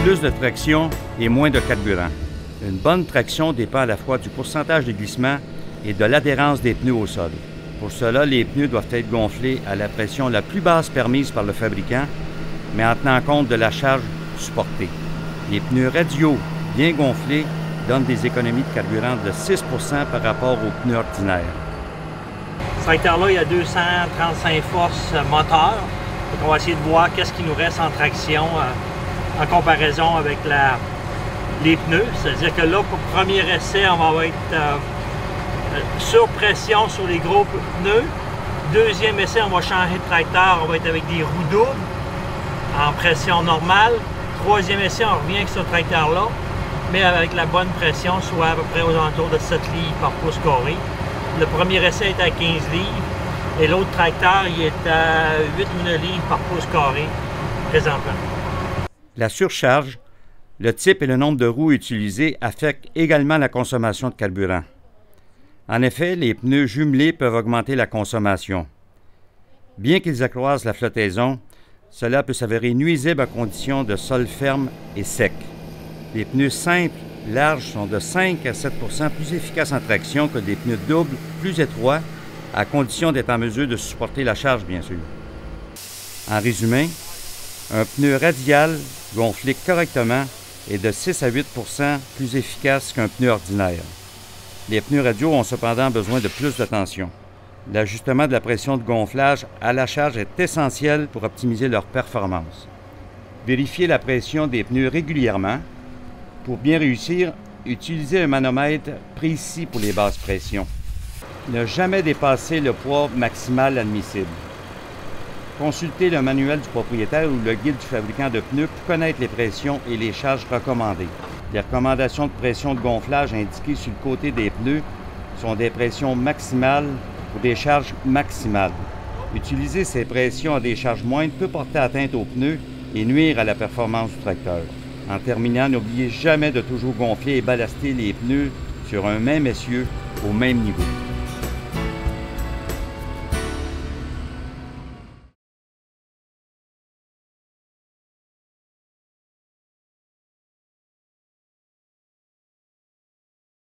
plus de traction et moins de carburant. Une bonne traction dépend à la fois du pourcentage de glissement et de l'adhérence des pneus au sol. Pour cela, les pneus doivent être gonflés à la pression la plus basse permise par le fabricant, mais en tenant compte de la charge supportée. Les pneus radiaux bien gonflés donnent des économies de carburant de 6 % par rapport aux pneus ordinaires. Ce tracteur-là, il y a 235 forces moteur. On va essayer de voir qu'est-ce qui nous reste en traction en comparaison avec les pneus. C'est-à-dire que là, pour le premier essai, on va être sur pression sur les gros pneus. Deuxième essai, on va changer de tracteur, on va être avec des roues doubles en pression normale. Troisième essai, on revient avec ce tracteur-là, mais avec la bonne pression, soit à peu près aux alentours de 7 livres par pouce carré. Le premier essai est à 15 livres et l'autre tracteur, il est à 8 ou 9 livres par pouce carré présentement. La surcharge, le type et le nombre de roues utilisées affectent également la consommation de carburant. En effet, les pneus jumelés peuvent augmenter la consommation. Bien qu'ils accroissent la flottaison, cela peut s'avérer nuisible à condition de sol ferme et sec. Les pneus simples, larges sont de 5 à 7 % plus efficaces en traction que des pneus doubles plus étroits, à condition d'être en mesure de supporter la charge, bien sûr. En résumé, un pneu radial gonflé correctement est de 6 à 8 % plus efficace qu'un pneu ordinaire. Les pneus radiaux ont cependant besoin de plus de tension. L'ajustement de la pression de gonflage à la charge est essentiel pour optimiser leur performance. Vérifiez la pression des pneus régulièrement. Pour bien réussir, utilisez un manomètre précis pour les basses pressions. Ne jamais dépasser le poids maximal admissible. Consultez le manuel du propriétaire ou le guide du fabricant de pneus pour connaître les pressions et les charges recommandées. Les recommandations de pression de gonflage indiquées sur le côté des pneus sont des pressions maximales pour des charges maximales. Utiliser ces pressions à des charges moindres peut porter atteinte aux pneus et nuire à la performance du tracteur. En terminant, n'oubliez jamais de toujours gonfler et ballaster les pneus sur un même essieu au même niveau.